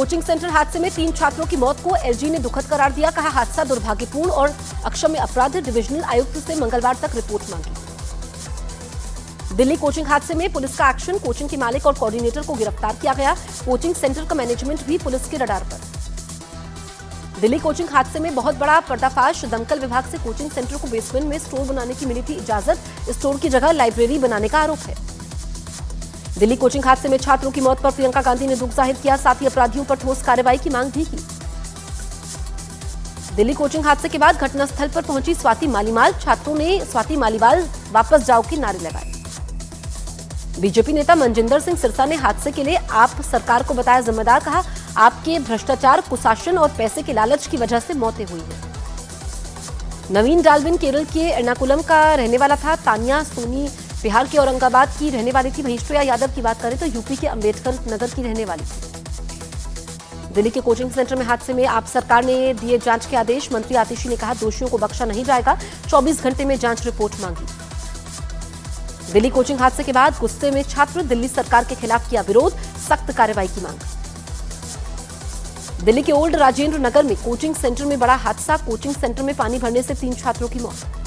Coaching centre हादसे में 3 छात्रों की मौत को एलजी ने दुखद करार दिया। कहा, हादसा दुर्भाग्यपूर्ण और अक्षम्य अपराध। डिविजनल आयुक्त से मंगलवार तक रिपोर्ट मांगी। दिल्ली कोचिंग हादसे में पुलिस का एक्शन। कोचिंग के मालिक और कोऑर्डिनेटर को गिरफ्तार किया गया। कोचिंग सेंटर का मैनेजमेंट भी पुलिस के रडार पर। दिल्ली कोचिंग हादसे में बहुत बड़ा पर्दाफाश। दमकल विभाग से कोचिंग सेंटर को बेसमेंट में स्टोर बनाने की मिली थी इजाजत। स्टोर की जगह लाइब्रेरी बनाने का आरोप है। दिल्ली कोचिंग हादसे में छात्रों की मौत पर प्रियंका गांधी ने दुख जाहिर किया। साथ ही अपराधियों पर ठोस कार्रवाई की मांग भी की। दिल्ली कोचिंग हादसे के बाद घटनास्थल पर पहुंची स्वाति मालीवाल। छात्रों ने स्वाति मालीवाल वापस जाओ के नारे लगाए। बीजेपी नेता मनजिंदर सिंह सिरसा ने हादसे के लिए आप सरकार को बताया जिम्मेदार। कहा, आपके भ्रष्टाचार, कुशासन और पैसे के लालच की वजह से मौतें हुई हैं। नवीन डाल्विन केरल के एर्नाकुलम का रहने वाला था। तानिया सोनी बिहार के औरंगाबाद की रहने वाली थी। महेश्वरिया यादव की बात करें तो यूपी के अंबेडकर नगर की रहने वाली थी। दिल्ली के कोचिंग सेंटर में हादसे में आप सरकार ने दिए जांच के आदेश। मंत्री आतिशी ने कहा, दोषियों को बख्शा नहीं जाएगा। 24 घंटे में जांच रिपोर्ट मांगी। दिल्ली कोचिंग हादसे के बाद गुस्से में छात्र। दिल्ली सरकार के खिलाफ किया विरोध। सख्त कार्रवाई की मांग। दिल्ली के ओल्ड राजेंद्र नगर में कोचिंग सेंटर में बड़ा हादसा। कोचिंग सेंटर में पानी भरने से 3 छात्रों की मौत।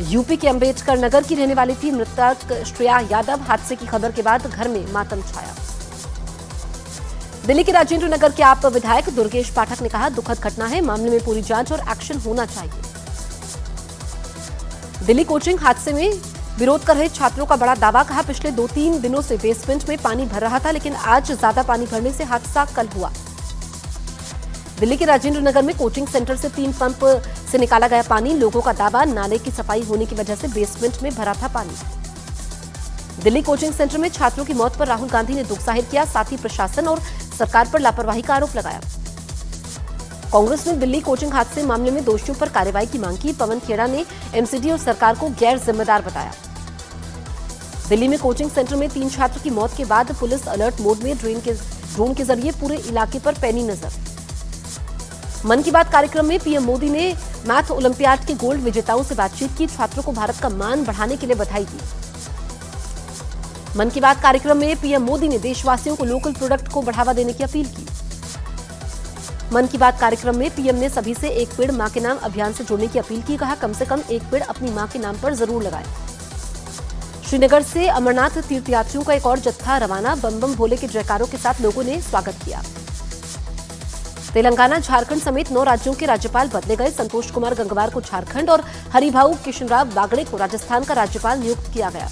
यूपी के अंबेडकर नगर की रहने वाली थी मृतक श्रेया यादव। हादसे की खबर के बाद घर में मातम छाया। दिल्ली के राजेंद्र नगर के आप विधायक दुर्गेश पाठक ने कहा, दुखद घटना है। मामले में पूरी जांच और एक्शन होना चाहिए। दिल्ली कोचिंग हादसे में विरोध कर रहे छात्रों का बड़ा दावा। कहा, पिछले 2-3 दिनों से बेसमेंट में पानी भर रहा था, लेकिन आज ज्यादा पानी भरने से हादसा कल हुआ। दिल्ली के राजेंद्र नगर में कोचिंग सेंटर से 3 पंप से निकाला गया पानी। लोगों का दावा, नाले की सफाई होने की वजह से बेसमेंट में भरा था पानी। दिल्ली कोचिंग सेंटर में छात्रों की मौत पर राहुल गांधी ने दुख जाहिर किया। साथ ही प्रशासन और सरकार पर लापरवाही का आरोप लगाया। कांग्रेस ने दिल्ली कोचिंग हादसे मामले में दोषियों पर कार्रवाई की मांग की। पवन खेड़ा ने एमसीडी और सरकार को गैर जिम्मेदार बताया। दिल्ली में कोचिंग सेंटर में 3 छात्र की मौत के बाद पुलिस अलर्ट मोड में ड्रोन के जरिए पूरे इलाके पर पैनी नजर। मन की बात कार्यक्रम में पीएम मोदी ने मैथ ओलंपियाड के गोल्ड विजेताओं से बातचीत की। छात्रों को भारत का मान बढ़ाने के लिए बधाई दी। मन की बात कार्यक्रम में पीएम मोदी ने देशवासियों को लोकल प्रोडक्ट को बढ़ावा देने की अपील की। मन की बात कार्यक्रम में पीएम ने सभी से एक पेड़ मां के नाम अभियान से जुड़ने की अपील की। कहा, कम से कम एक पेड़ अपनी मां के नाम पर जरूर लगाएं। श्रीनगर से अमरनाथ तीर्थयात्रियों का एक और जत्था रवाना। बम बम भोले के जयकारों के साथ लोगों ने स्वागत किया। तेलंगाना, झारखंड समेत 9 राज्यों के राज्यपाल बदले गए। संतोष कुमार गंगवार को झारखंड और हरिभाऊ किशनराव बागड़े को राजस्थान का राज्यपाल नियुक्त किया गया।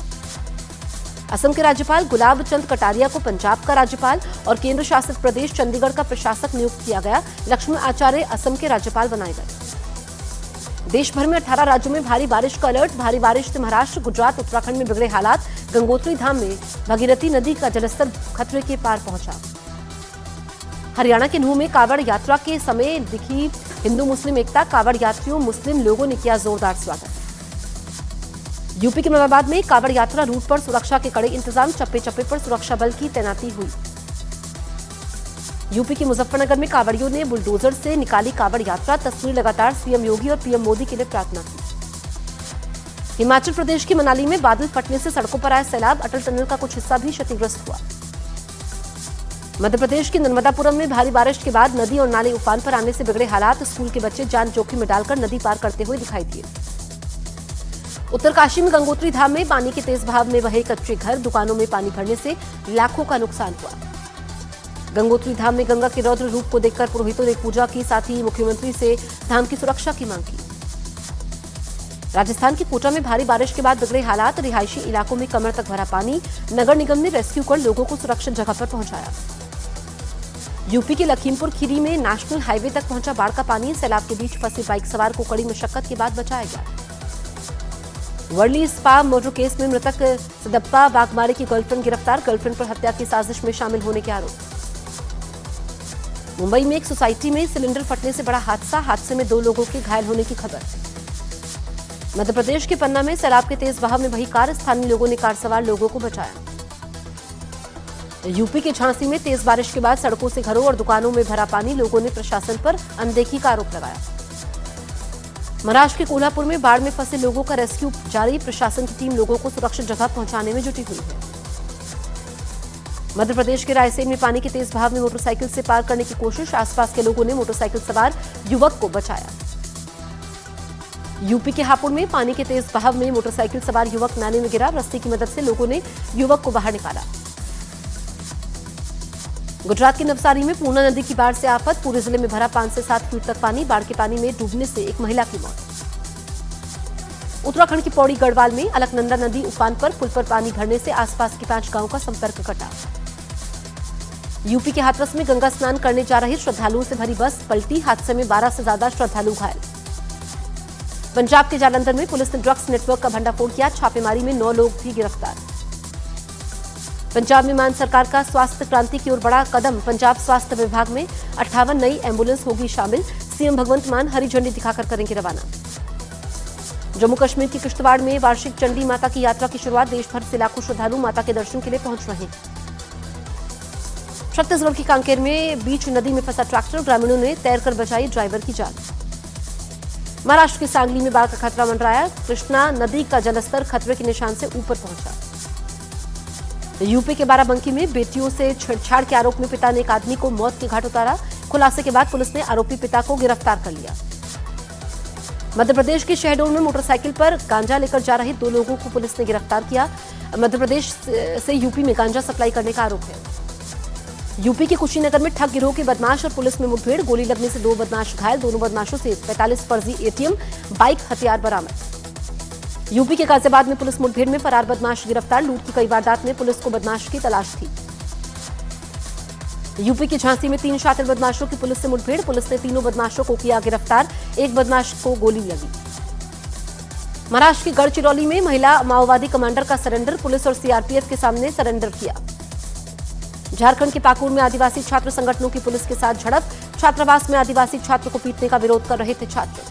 असम के राज्यपाल गुलाब चंद कटारिया को पंजाब का राज्यपाल और केंद्र शासित प्रदेश चंडीगढ़ का प्रशासक नियुक्त किया गया। लक्ष्मण आचार्य असम के राज्यपाल बनाए गए। देश भर में 18 राज्यों में भारी बारिश का अलर्ट। भारी बारिश से महाराष्ट्र, गुजरात, उत्तराखंड में बिगड़े हालात। गंगोत्री धाम में भगीरथी नदी का जलस्तर खतरे के पार पहुंचा। हरियाणा के नूंह में कावड़ यात्रा के समय दिखी हिंदू मुस्लिम एकता। कावड़ यात्रियों, मुस्लिम लोगों ने किया जोरदार स्वागत। यूपी के मुरादाबाद में कावड़ यात्रा रूट पर सुरक्षा के कड़े इंतजाम। चप्पे चप्पे पर सुरक्षा बल की तैनाती हुई। यूपी के मुजफ्फरनगर में कावड़ियों ने बुलडोजर से निकाली कावड़ यात्रा। तस्वीर लगातार सीएम योगी और पीएम मोदी के लिए प्रार्थना की। हिमाचल प्रदेश के मनाली में बादल फटने से सड़कों पर आए सैलाब। अटल टनल का कुछ हिस्सा भी क्षतिग्रस्त हुआ। मध्य प्रदेश के नर्मदापुरम में भारी बारिश के बाद नदी और नाले उफान पर आने से बिगड़े हालात। स्कूल के बच्चे जान जोखिम में डालकर नदी पार करते हुए दिखाई दिए। उत्तरकाशी में गंगोत्री धाम में पानी के तेज बहाव में बहे कच्चे घर। दुकानों में पानी भरने से लाखों का नुकसान हुआ। गंगोत्री धाम में गंगा के रौद्र रूप को देखकर पुरोहितों ने पूजा की। साथ ही मुख्यमंत्री से धाम की सुरक्षा की मांग की। राजस्थान के कोटा में भारी बारिश के बाद बिगड़े हालात। रिहायशी इलाकों में कमर तक भरा पानी। नगर निगम ने रेस्क्यू कर लोगों को सुरक्षित जगह पर पहुंचाया। यूपी के लखीमपुर खीरी में नेशनल हाईवे तक पहुंचा बाढ़ का पानी। सैलाब के बीच फंसे बाइक सवार को कड़ी मशक्कत के बाद बचाया गया। वर्ली स्पा मोटर केस में मृतक सदप्पा बागमारे की गर्लफ्रेंड गिरफ्तार। गर्लफ्रेंड पर हत्या की साजिश में शामिल होने के आरोप। मुंबई में एक सोसाइटी में सिलेंडर फटने से बड़ा हादसा। हादसे में 2 लोगों के घायल होने की खबर। मध्य प्रदेश के पन्ना में सैलाब के तेज बहाव में बही कार। स्थानीय लोगों ने कार सवार लोगों को बचाया। यूपी के झांसी में तेज बारिश के बाद सड़कों से घरों और दुकानों में भरा पानी। लोगों ने प्रशासन पर अनदेखी का आरोप लगाया। महाराष्ट्र के कोल्हापुर में बाढ़ में फंसे लोगों का रेस्क्यू जारी। प्रशासन की टीम लोगों को सुरक्षित जगह पहुंचाने में जुटी हुई है। मध्य प्रदेश के रायसेन में पानी के तेज बहाव में मोटरसाइकिल से पार करने की कोशिश, आसपास के लोगों ने मोटरसाइकिल सवार युवक को बचाया। यूपी के हापुड़ में पानी के तेज बहाव में मोटरसाइकिल सवार युवक नाले में गिरा, रस्सी की मदद से लोगों ने युवक को बाहर निकाला। गुजरात के नवसारी में पूर्णा नदी की बाढ़ से आफत, पूरे जिले में भरा 5 से 7 फीट तक पानी, बाढ़ के पानी में डूबने से एक महिला की मौत। उत्तराखंड की पौड़ी गढ़वाल में अलकनंदा नदी उफान पर, पुल पर पानी भरने से आसपास के 5 गांवों का संपर्क कटा। यूपी के हाथरस में गंगा स्नान करने जा रहे श्रद्धालुओं से भरी बस पलटी, हादसे में 12 से ज्यादा श्रद्धालु घायल। पंजाब के जालंधर में पुलिस ने ड्रग्स नेटवर्क का भंडाफोड़ किया, छापेमारी में 9 लोग भी गिरफ्तार। पंजाब में मान सरकार का स्वास्थ्य क्रांति की ओर बड़ा कदम, पंजाब स्वास्थ्य विभाग में 58 नई एम्बुलेंस होगी शामिल, सीएम भगवंत मान हरी झंडी दिखाकर करेंगे रवाना। जम्मू कश्मीर की किश्तवाड़ में वार्षिक चंडी माता की यात्रा की शुरुआत, देश भर से लाखों श्रद्धालु माता के दर्शन के लिए पहुंच रहे हैं। छत्तीसगढ़ की कांकेर में बीच नदी में फंसा ट्रैक्टर, ग्रामीणों ने तैरकर बचाई ड्राइवर की जान। महाराष्ट्र के सांगली में बाढ़ का खतरा मंडराया, कृष्णा नदी का जलस्तर खतरे के निशान से ऊपर पहुंचा। यूपी के बाराबंकी में बेटियों से छेड़छाड़ के आरोप में पिता ने एक आदमी को मौत के घाट उतारा, खुलासे के बाद पुलिस ने आरोपी पिता को गिरफ्तार कर लिया। मध्य प्रदेश के शहडोल में मोटरसाइकिल पर गांजा लेकर जा रहे 2 लोगों को पुलिस ने गिरफ्तार किया। मध्य प्रदेश से यूपी में गांजा सप्लाई करने का आरोप है। यूपी के कुशीनगर में ठग गिरोह के बदमाश और पुलिस में मुठभेड़, गोली लगने से 2 बदमाश घायल, दोनों बदमाशों से 45 फर्जी एटीएम, बाइक, हथियार बरामद। यूपी के गाजियाबाद में पुलिस मुठभेड़ में फरार बदमाश गिरफ्तार, लूट की कई वारदात में पुलिस को बदमाश की तलाश थी। यूपी के झांसी में 3 शातिर बदमाशों की पुलिस से मुठभेड़, पुलिस ने तीनों बदमाशों को किया गिरफ्तार, एक बदमाश को गोली लगी। महाराष्ट्र की गढ़चिरौली में महिला माओवादी कमांडर का सरेंडर, पुलिस और सीआरपीएफ के सामने सरेंडर किया। झारखंड के पाकुड़ में आदिवासी छात्र संगठनों की पुलिस के साथ झड़प, छात्रावास में आदिवासी छात्र को पीटने का विरोध कर रहे थे छात्र।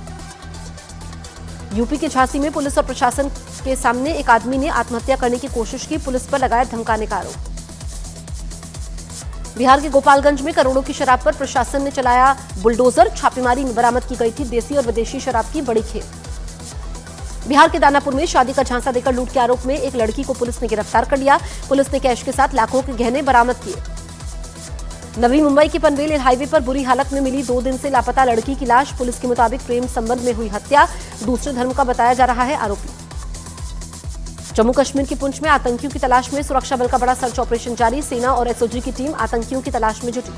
यूपी के झांसी में पुलिस और प्रशासन के सामने एक आदमी ने आत्महत्या करने की कोशिश की, पुलिस पर लगाया धमकाने का आरोप। बिहार के गोपालगंज में करोड़ों की शराब पर प्रशासन ने चलाया बुलडोजर, छापेमारी में बरामद की गई थी देसी और विदेशी शराब की बड़ी खेप। बिहार के दानापुर में शादी का झांसा देकर लूट के आरोप में एक लड़की को पुलिस ने गिरफ्तार कर लिया, पुलिस ने कैश के साथ लाखों के गहने बरामद किए। नवी मुंबई के पनवेल हाईवे पर बुरी हालत में मिली 2 दिन से लापता लड़की की लाश, पुलिस के मुताबिक प्रेम संबंध में हुई हत्या, दूसरे धर्म का बताया जा रहा है आरोपी। जम्मू कश्मीर के पुंछ में आतंकियों की तलाश में सुरक्षा बल का बड़ा सर्च ऑपरेशन जारी, सेना और एसओजी की टीम आतंकियों की तलाश में जुटी।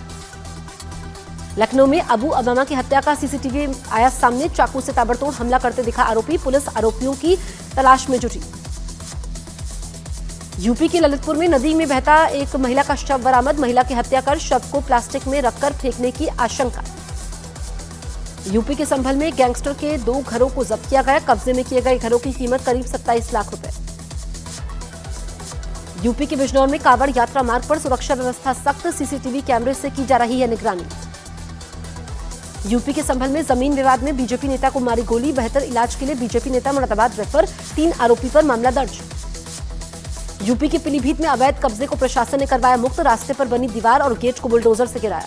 लखनऊ में अबू अबामा की हत्या का सीसीटीवी आया सामने, चाकू से ताबड़तोड़ हमला करते दिखा आरोपी, पुलिस आरोपियों की तलाश में जुटी। यूपी के ललितपुर में नदी में बहता एक महिला का शव बरामद, महिला की हत्या कर शव को प्लास्टिक में रखकर फेंकने की आशंका। यूपी के संभल में गैंगस्टर के 2 घरों को जब्त किया गया, कब्जे में किए गए घरों की कीमत करीब 27 लाख रुपए। यूपी के बिजनौर में कांवड़ यात्रा मार्ग पर सुरक्षा व्यवस्था सख्त, सीसीटीवी कैमरे से की जा रही है निगरानी। यूपी के संभल में जमीन विवाद में बीजेपी नेता को मारी गोली, बेहतर इलाज के लिए बीजेपी नेता मुरादाबाद रेफर, 3 आरोपी पर मामला दर्ज। यूपी के पीलीभीत में अवैध कब्जे को प्रशासन ने करवाया मुक्त, रास्ते पर बनी दीवार और गेट को बुलडोजर से गिराया।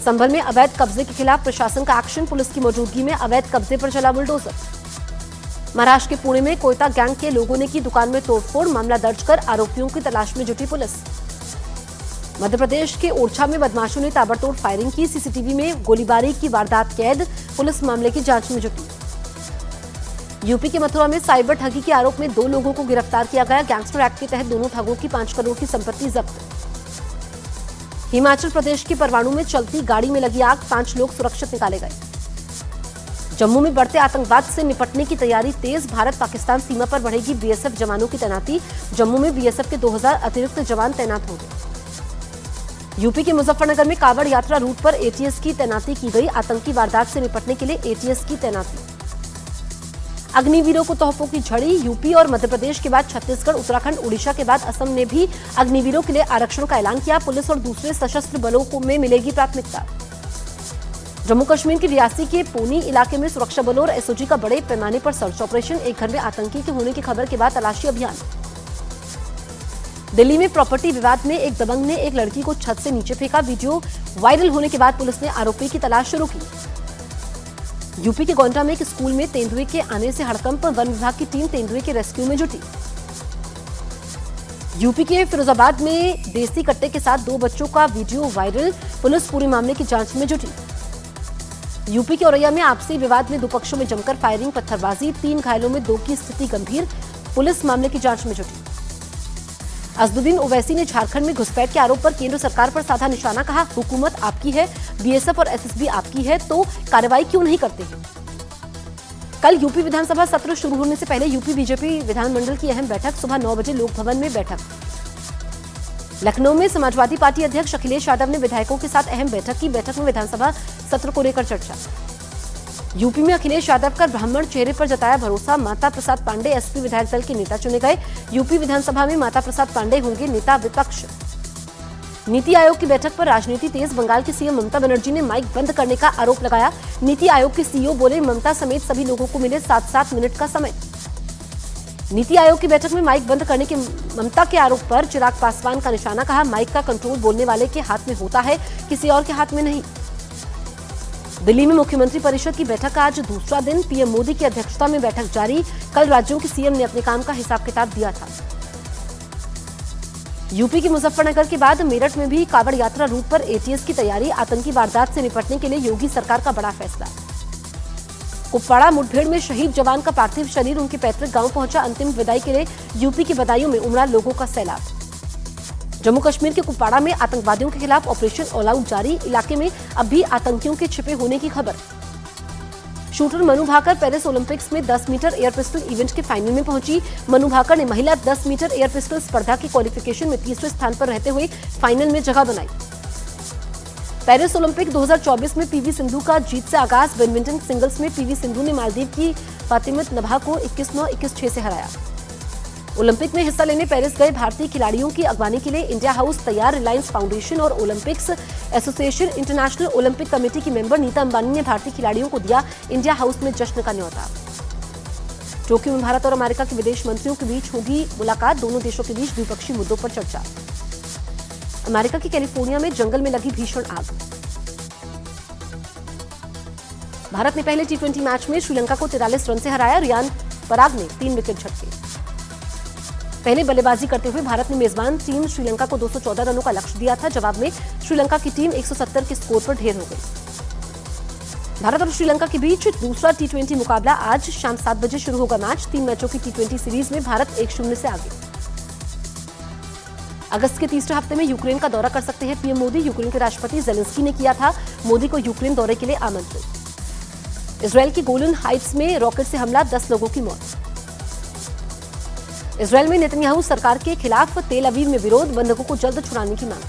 संभल में अवैध कब्जे के खिलाफ प्रशासन का एक्शन, पुलिस की मौजूदगी में अवैध कब्जे पर चला बुलडोजर। महाराष्ट्र के पुणे में कोयता गैंग के लोगों ने की दुकान में तोड़फोड़, मामला दर्ज कर आरोपियों की तलाश में जुटी पुलिस। मध्य प्रदेश के ओरछा में बदमाशों ने ताबड़तोड़ फायरिंग की, सीसीटीवी में गोलीबारी की वारदात कैद, पुलिस मामले की जांच में जुटी। यूपी के मथुरा में साइबर ठगी के आरोप में 2 लोगों को गिरफ्तार किया गया, गैंगस्टर एक्ट के तहत दोनों ठगों की 5 करोड़ की संपत्ति जब्त। हिमाचल प्रदेश के परवाणु में चलती गाड़ी में लगी आग, 5 लोग सुरक्षित निकाले गए। जम्मू में बढ़ते आतंकवाद से निपटने की तैयारी तेज, भारत पाकिस्तान सीमा पर बढ़ेगी बीएसएफ जवानों की तैनाती, जम्मू में बीएसएफ के 2000 अतिरिक्त जवान तैनात होंगे। यूपी के मुजफ्फरनगर में कांवड़ यात्रा रूट पर एटीएस की तैनाती की गई, आतंकी वारदात से निपटने के लिए एटीएस की तैनाती। अग्निवीरों को तोहफों की झड़ी, यूपी और मध्य प्रदेश के बाद छत्तीसगढ़, उत्तराखंड, उड़ीसा के बाद असम ने भी अग्निवीरों के लिए आरक्षण का ऐलान किया, पुलिस और दूसरे सशस्त्र बलों में मिलेगी प्राथमिकता। जम्मू कश्मीर के रियासी के पोनी इलाके में सुरक्षा बलों और एसओजी का बड़े पैमाने पर सर्च ऑपरेशन, एक घर में आतंकी के होने की खबर के बाद तलाशी अभियान। दिल्ली में प्रॉपर्टी विवाद में एक दबंग ने एक लड़की को छत से नीचे फेंका, वीडियो वायरल होने के बाद पुलिस ने आरोपी की तलाश शुरू की। यूपी के गोंडा में एक स्कूल में तेंदुए के आने से हड़कंप, वन विभाग की टीम तेंदुए के रेस्क्यू में जुटी। यूपी के फिरोजाबाद में देसी कट्टे के साथ 2 बच्चों का वीडियो वायरल, पुलिस पूरे मामले की जांच में जुटी। यूपी के औरैया में आपसी विवाद में 2 पक्षों में जमकर फायरिंग, पत्थरबाजी, 3 घायलों में 2 की स्थिति गंभीर, पुलिस मामले की जांच में जुटी। असदुद्दीन ओवैसी ने झारखंड में घुसपैठ के आरोप पर केंद्र सरकार पर साधा निशाना, कहा हुकूमत आपकी है, बीएसएफ और एसएसबी आपकी है, तो कार्रवाई क्यों नहीं करते हैं। कल यूपी विधानसभा सत्र शुरू होने से पहले यूपी बीजेपी विधानमंडल की अहम बैठक, सुबह 9 बजे लोक भवन में बैठक। लखनऊ में समाजवादी पार्टी अध्यक्ष अखिलेश यादव ने विधायकों के साथ अहम बैठक की। बैठक में विधानसभा सत्र को लेकर चर्चा। यूपी में अखिलेश यादव का ब्राह्मण चेहरे पर जताया भरोसा, माता प्रसाद पांडे एसपी विधायक दल के नेता चुने गए। यूपी विधानसभा में माता प्रसाद पांडे होंगे नेता विपक्ष। नीति आयोग की बैठक पर राजनीति तेज, बंगाल की सीएम ममता बनर्जी ने माइक बंद करने का आरोप लगाया। नीति आयोग के सीईओ बोले ममता समेत सभी लोगों को मिले 7-7 मिनट का समय। नीति आयोग की बैठक में माइक बंद करने के ममता के आरोप पर चिराग पासवान का निशाना, कहा माइक का कंट्रोल बोलने वाले के हाथ में होता है, किसी और के हाथ में नहीं। दिल्ली में मुख्यमंत्री परिषद की बैठक का आज दूसरा दिन, पीएम मोदी की अध्यक्षता में बैठक जारी। कल राज्यों के सीएम ने अपने काम का हिसाब किताब दिया था। यूपी के मुजफ्फरनगर के बाद मेरठ में भी कांवड़ यात्रा रूट पर एटीएस की तैयारी, आतंकी वारदात से निपटने के लिए योगी सरकार का बड़ा फैसला। कुपवाड़ा मुठभेड़ में शहीद जवान का पार्थिव शरीर उनके पैतृक गांव पहुंचा, अंतिम विदाई के लिए यूपी की बदायूं में उमड़ा लोगों का सैलाब। जम्मू कश्मीर के कुपवाड़ा में आतंकवादियों के खिलाफ ऑपरेशन ऑल आउट जारी, इलाके में अब भी आतंकियों के छिपे होने की खबर। Shooter Manu Bhaker Paris Olympics में 10 मीटर एयर पिस्टल इवेंट के फाइनल में पहुंची। मनु भाकर ने महिला 10 मीटर एयर पिस्टल स्पर्धा की क्वालिफिकेशन में तीसरे स्थान पर रहते हुए फाइनल में जगह बनाई। पेरिस ओलंपिक 2024 में पीवी सिंधु का जीत से आगाज। बैडमिंटन सिंगल्स में पीवी सिंधु ने मालदीव की फातिमत नभा को 21-9, 21-6 से हराया। ओलंपिक में हिस्सा लेने पेरिस गए भारतीय खिलाड़ियों की अगवानी के लिए इंडिया हाउस तैयार। रिलायंस फाउंडेशन और Olympics association international Olympic committee की मेंबर नीता अंबानी ने भारतीय खिलाड़ियों को दिया इंडिया हाउस में जश्न का न्योता। टोक्यो में भारत और अमेरिका के विदेश मंत्रियों के बीच होगी मुलाकात, दोनों देशों के बीच द्विपक्षीय मुद्दों पर चर्चा। अमेरिका की कैलिफोर्निया में जंगल में लगी भीषण आग। भारत ने पहले टी20 मैच में श्रीलंका को 43 रन से हराया। रियान पराग ने 3 विकेट झटके। पहले बल्लेबाजी करते हुए भारत ने मेजबान टीम श्रीलंका को 214 रनों का लक्ष्य दिया था। जवाब में श्रीलंका की टीम 170 के स्कोर पर ढेर हो गई। भारत और श्रीलंका के बीच दूसरा टी20 मुकाबला आज शाम 7 बजे शुरू होगा। मैच 3 मैचों की टी20 सीरीज में भारत 1-0 से आगे। अगस्त के तीसरे हफ्ते में यूक्रेन का दौरा कर सकते हैं पीएम मोदी। यूक्रेन के राष्ट्रपति जेलेंस्की ने किया था मोदी को यूक्रेन दौरे के लिए आमंत्रित। इजरायल की गोलन हाइट्स में रॉकेट से हमला, 10 लोगों की मौत। इजरायल में नेतन्याहू सरकार के खिलाफ तेल अवीव में विरोध, बंधकों को जल्द छुड़ाने की मांग।